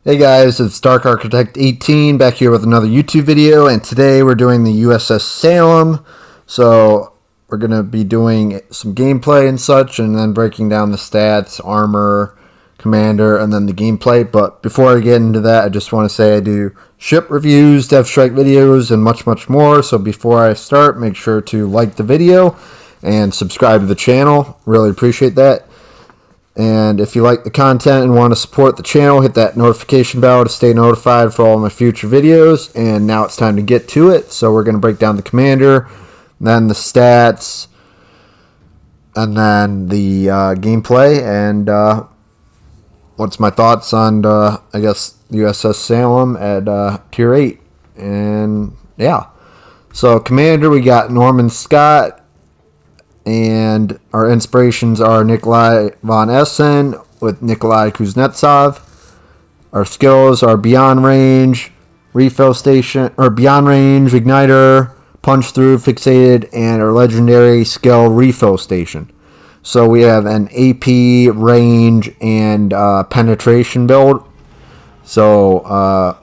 Hey guys, it's Dark Architect 18 back here with another YouTube video, and today we're doing the USS Salem. So we're going to be doing some gameplay and such, and then breaking down the stats, armor, commander, and then the gameplay. But before I get into that, I just want to say I do ship reviews, Dev Strike videos, and much more. So before I start, make sure to like the video and subscribe to the channel. Really appreciate that. And if you like the content and want to support the channel, hit that notification bell to stay notified for all my future videos. And now it's time to get to it. So we're going to break down the commander, then the stats, and then the gameplay. And what's my thoughts on, I guess, USS Salem at Tier 8. And yeah. So commander, we got Norman Scott. And our inspirations are Nikolai von Essen with Nikolai Kuznetsov. Our skills are Beyond Range, Refill Station, or Beyond Range, Igniter, Punch Through, Fixated, and our legendary skill Refill Station. So we have an AP, range, and penetration build. So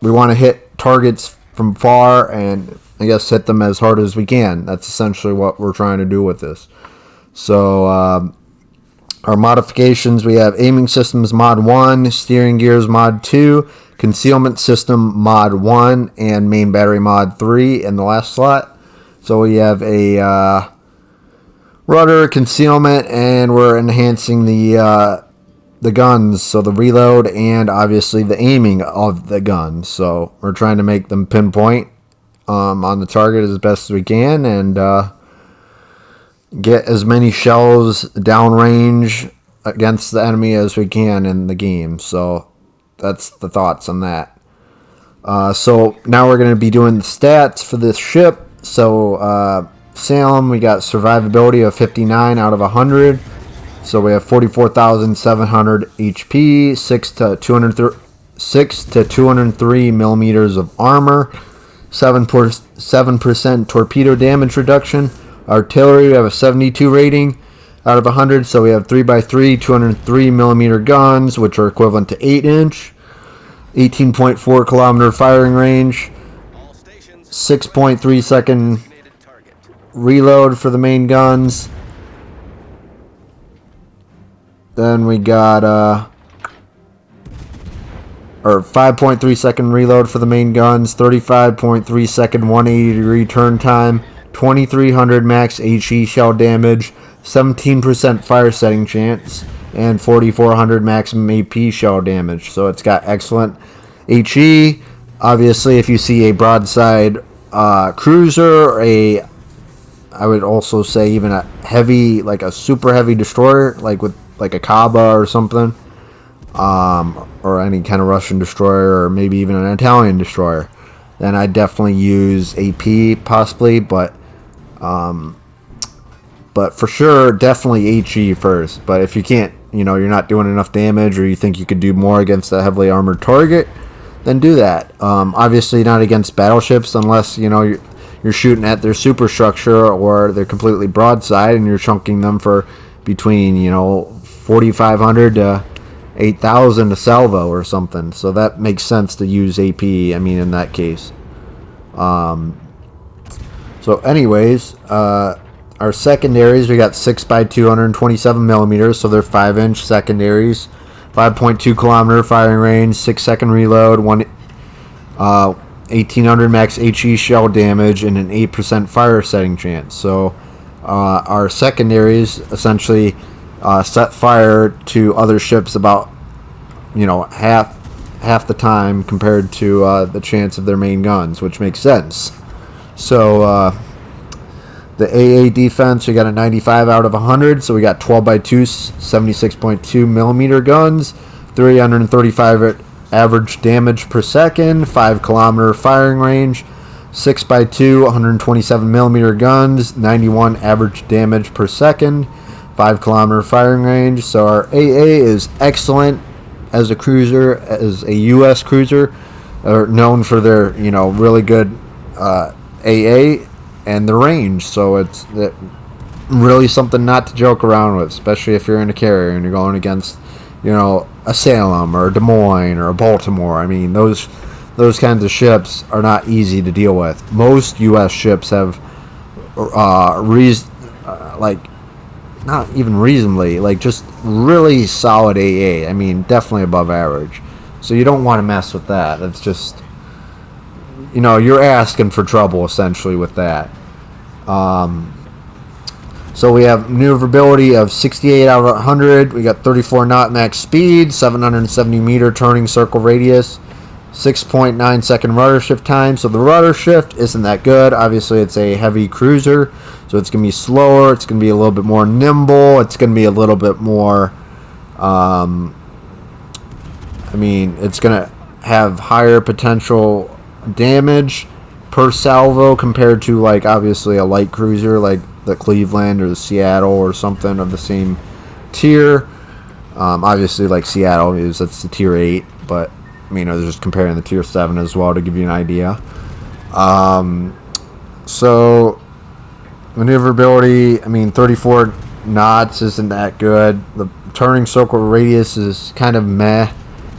we want to hit targets from far and I guess hit them as hard as we can. That's essentially what we're trying to do with this. So our modifications, we have aiming systems mod 1, steering gears mod 2, concealment system mod 1, and main battery mod 3 in the last slot. So we have a rudder, concealment, and we're enhancing the guns, so the reload and obviously the aiming of the guns. So we're trying to make them pinpoint on the target as best as we can, and get as many shells downrange against the enemy as we can in the game. So that's the thoughts on that. So now we're going to be doing the stats for this ship. So Salem, we got survivability of 59 out of 100. So we have 44,700 HP, 6 to 203 millimeters of armor, 7% torpedo damage reduction. Artillery, we have a 72 rating out of 100, so we have 3x3 203 millimeter guns, which are equivalent to 8-inch, 18.4 kilometer firing range, 6.3 second reload for the main guns. Then we got or 5.3 second reload for the main guns, 35.3 second 180 degree turn time, 2300 max HE shell damage, 17% fire setting chance, and 4400 maximum AP shell damage. So it's got excellent HE. Obviously, if you see a broadside cruiser, I would also say even a heavy, like a super heavy destroyer, like with like a Kaba or something, or any kind of Russian destroyer, or maybe even an Italian destroyer, then I'd definitely use AP possibly, but for sure, definitely HE first. But if you can't, you're not doing enough damage, or you think you could do more against a heavily armored target, then do that. Obviously not against battleships, unless, you're shooting at their superstructure, or they're completely broadside, and you're chunking them for between, 4,500 to 8,000 a salvo or something. So that makes sense to use AP, in that case. So anyways, our secondaries, we got 6x 227 millimeters, so they're 5-inch secondaries, 5.2 kilometer firing range, 6 second reload, 1800 max HE shell damage, and an 8% fire setting chance. So our secondaries essentially set fire to other ships about half the time compared to the chance of their main guns, which makes sense. So the AA defense, we got a 95 out of 100, so we got 12x2 76.2 millimeter guns, 335 average damage per second, 5 kilometer firing range, 6x2 127 millimeter guns, 91 average damage per second, 5 kilometer firing range. So our AA is excellent as a cruiser, as a U.S. cruiser, known for their really good AA and the range. So it's really something not to joke around with, especially if you're in a carrier and you're going against a a Salem or a Des Moines or a Baltimore. I mean, those kinds of ships are not easy to deal with. Most U.S. ships have like not even reasonably, like just really solid AA. I mean, definitely above average. So you don't want to mess with that. That's just, you're asking for trouble essentially with that. So we have maneuverability of 68 out of 100. We got 34 knot max speed, 770 meter turning circle radius, 6.9 second rudder shift time. So the rudder shift isn't that good. Obviously, it's a heavy cruiser, so it's going to be slower. It's going to be a little bit more nimble. It's going to be a little bit more, it's going to have higher potential damage per salvo compared to, like, obviously a light cruiser like the Cleveland or the Seattle or something of the same tier. Obviously, like Seattle that's the tier 8, but they're just comparing the tier 7 as well to give you an idea. So maneuverability, 34 knots isn't that good. The turning circle radius is kind of meh.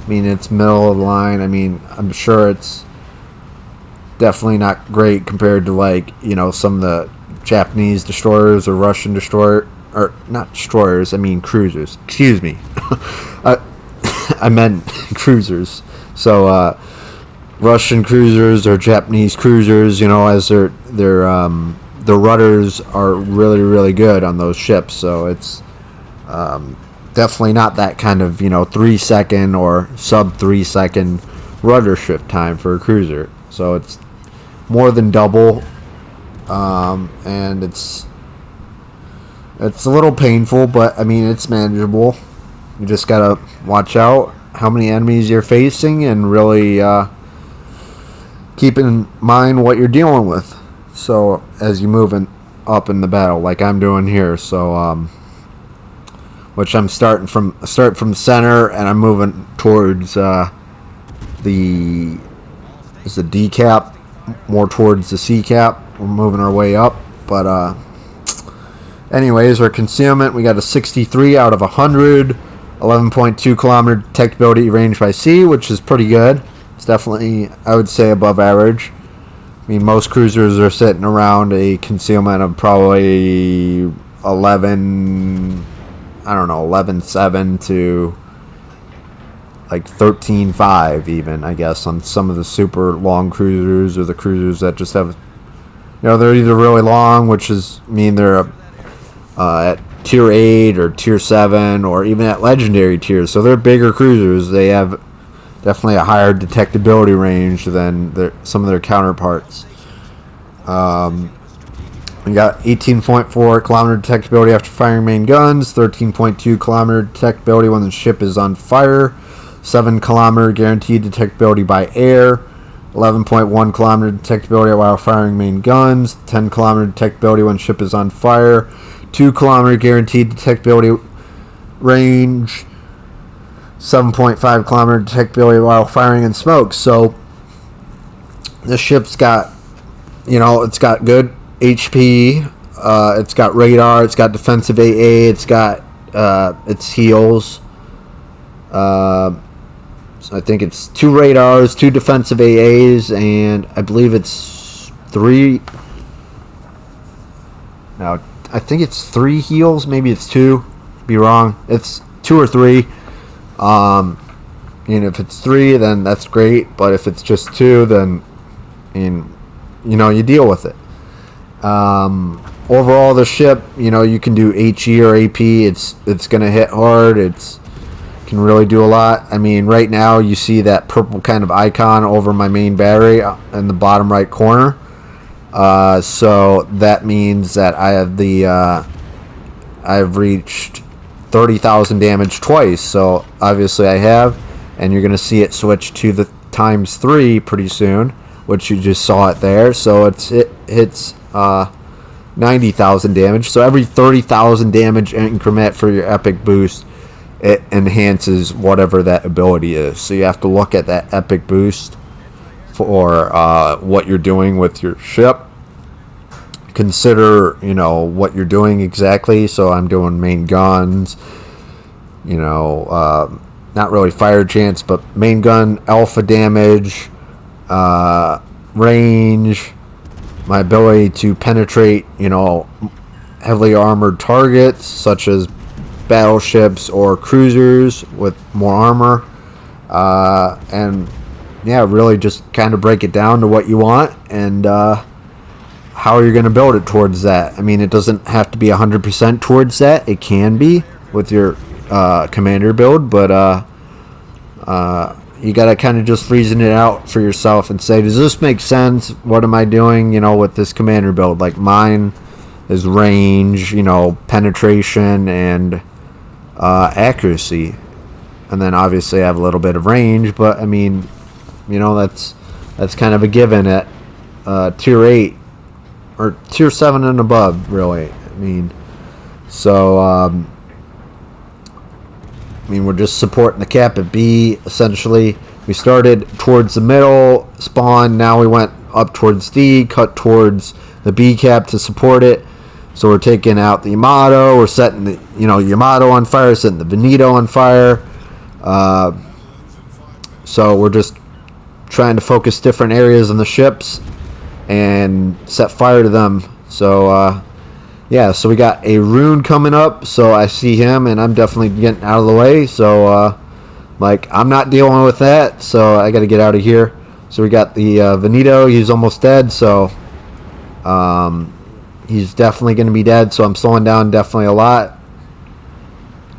It's middle of the line. I'm sure it's definitely not great compared to, like, some of the Japanese destroyers or Russian destroyer, or not destroyers, cruisers. Excuse me. I meant cruisers. So Russian cruisers or Japanese cruisers, as their rudders are really, really good on those ships. So it's definitely not that kind of 3-second or sub 3-second rudder shift time for a cruiser. So it's more than double, and it's a little painful, but it's manageable. You just gotta watch out how many enemies you're facing and really keep in mind what you're dealing with. So as you move up in the battle, like I'm doing here, so which I'm starting from center and I'm moving towards the D cap, more towards the C cap. We're moving our way up, but anyways, our concealment, we got a 63 out of 100, 11.2 kilometer detectability range by sea, which is pretty good. It's definitely, I would say, above average. Most cruisers are sitting around a concealment of probably 11.7 to like 13.5 even, I guess, on some of the super long cruisers or the cruisers that just have, they're either really long, which is they're at tier 8 or tier 7 or even at legendary tiers. So they're bigger cruisers. They have definitely a higher detectability range than some of their counterparts. We got 18.4 kilometer detectability after firing main guns, 13.2 kilometer detectability when the ship is on fire, 7 kilometer guaranteed detectability by air, 11.1 kilometer detectability while firing main guns, 10 kilometer detectability when ship is on fire, 2 kilometer guaranteed detectability range, 7.5 kilometer detectability while firing in smoke. So this ship's got, it's got good HP, it's got radar, it's got defensive AA, it's got its heals. So I think it's 2 radars, 2 defensive AAs, and I believe it's 3. Now, I think it's 3 heals. Maybe it's 2. Be wrong. It's 2 or 3. If it's 3, then that's great. But if it's just 2, then you deal with it. Overall, the ship, you can do HE or AP. It's gonna hit hard. Can really do a lot. Right now you see that purple kind of icon over my main battery in the bottom right corner. So that means that I've reached 30,000 damage twice. So obviously I have, and you're gonna see it switch to the ×3 pretty soon, which you just saw it there. So it hits 90,000 damage. So every 30,000 damage increment for your epic boost, it enhances whatever that ability is. So you have to look at that epic boost for what you're doing with your ship. Consider, what you're doing exactly. So I'm doing main guns, not really fire chance, but main gun, alpha damage, range, my ability to penetrate, heavily armored targets such as battleships or cruisers with more armor, and yeah, really just kind of break it down to what you want and how you're going to build it towards that. I mean, it doesn't have to be 100% towards that. It can be with your commander build, but you got to kind of just reason it out for yourself and say, does this make sense? What am I doing, with this commander build? Like mine is range, penetration and accuracy. And then obviously I have a little bit of range, but I mean, that's kind of a given at tier 8 or tier 7 and above, really. I mean, so we're just supporting the cap at B, essentially. We started towards the middle spawn, now we went up towards D, cut towards the B cap to support it. So we're taking out the Yamato, we're setting the Yamato on fire, setting the Veneto on fire. So we're just trying to focus different areas on the ships and set fire to them. So yeah, so we got a rune coming up, so I see him and I'm definitely getting out of the way. So I'm not dealing with that, so I got to get out of here. So we got the Veneto, he's almost dead, so he's definitely going to be dead, so I'm slowing down definitely a lot,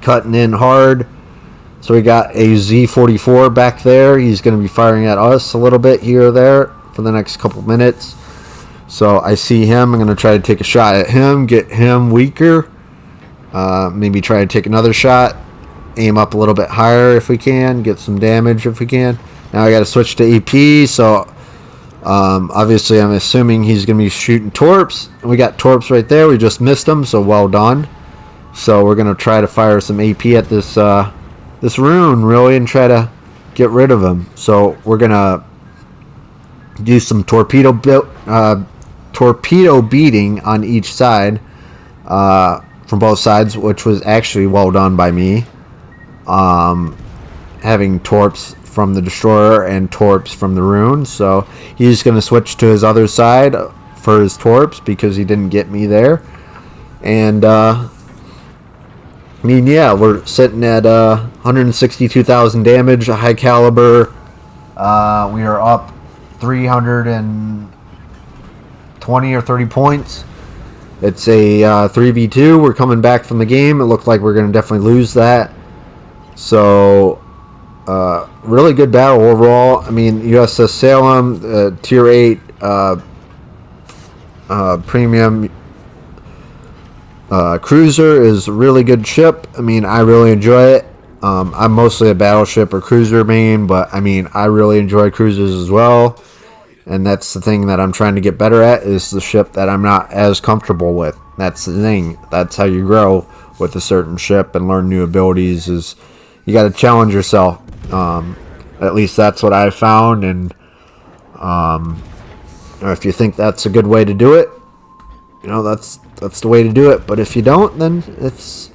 cutting in hard. So we got a Z-44 back there. He's going to be firing at us a little bit here or there for the next couple minutes. So I see him. I'm going to try to take a shot at him, get him weaker. Maybe try to take another shot, aim up a little bit higher if we can, get some damage if we can. Now I got to switch to AP, so obviously I'm assuming he's going to be shooting torps. We got torps right there. We just missed them, so well done. So we're going to try to fire some AP at this rune, really, and try to get rid of him. So we're going to do some torpedo beating on each side, from both sides, which was actually well done by me. Having torps from the destroyer and torps from the rune. So he's going to switch to his other side for his torps because he didn't get me there. And yeah, we're sitting at 162,000 damage, a high caliber. We are up 320 or 30 points. It's a 3v2. We're coming back from the game. It looked like we're going to definitely lose that. So, really good battle overall. I mean, USS Salem, Tier 8 premium cruiser is a really good ship. I mean, I really enjoy it. I'm mostly a battleship or cruiser main, but I mean, I really enjoy cruisers as well. And that's the thing that I'm trying to get better at, is the ship that I'm not as comfortable with. That's the thing. That's how you grow with a certain ship and learn new abilities, is you got to challenge yourself. At least that's what I found. And if you think that's a good way to do it, that's the way to do it. But if you don't, then it's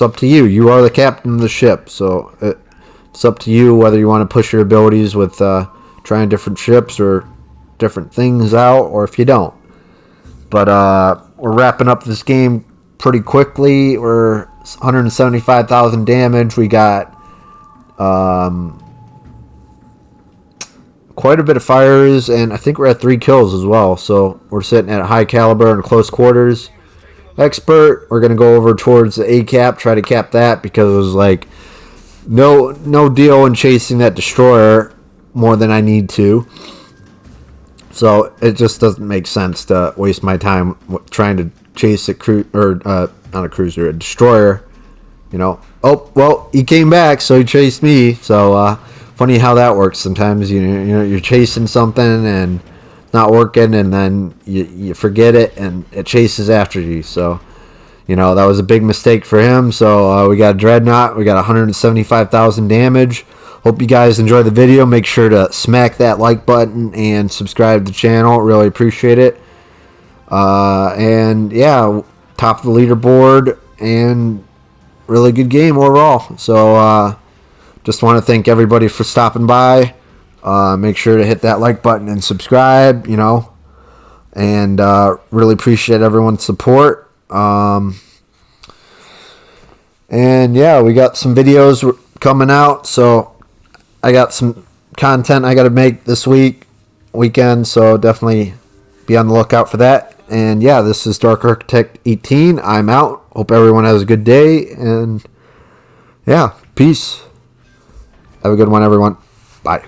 up to you. You are the captain of the ship, so it's up to you whether you want to push your abilities with trying different ships or different things out, or if you don't. But we're wrapping up this game pretty quickly. We're 175,000 damage. We got quite a bit of fires, and I think we're at 3 kills as well. So we're sitting at high caliber and close quarters. Expert, we're going to go over towards the A cap, try to cap that, because it was like no deal in chasing that destroyer more than I need to. So it just doesn't make sense to waste my time trying to chase a not a cruiser, a destroyer. Oh well, he came back, so he chased me. So funny how that works. Sometimes you're chasing something and it's not working, and then you forget it and it chases after you. So that was a big mistake for him. So we got a Dreadnought. We got 175,000 damage. Hope you guys enjoy the video. Make sure to smack that like button and subscribe to the channel. Really appreciate it. And yeah, top of the leaderboard, and really good game overall. So just want to thank everybody for stopping by. Make sure to hit that like button and subscribe, and really appreciate everyone's support. And yeah, we got some videos coming out, so I got some content I got to make this weekend, so definitely be on the lookout for that. And yeah, this is Dark Architect 18. I'm out. Hope everyone has a good day, and yeah, peace. Have a good one, everyone. Bye.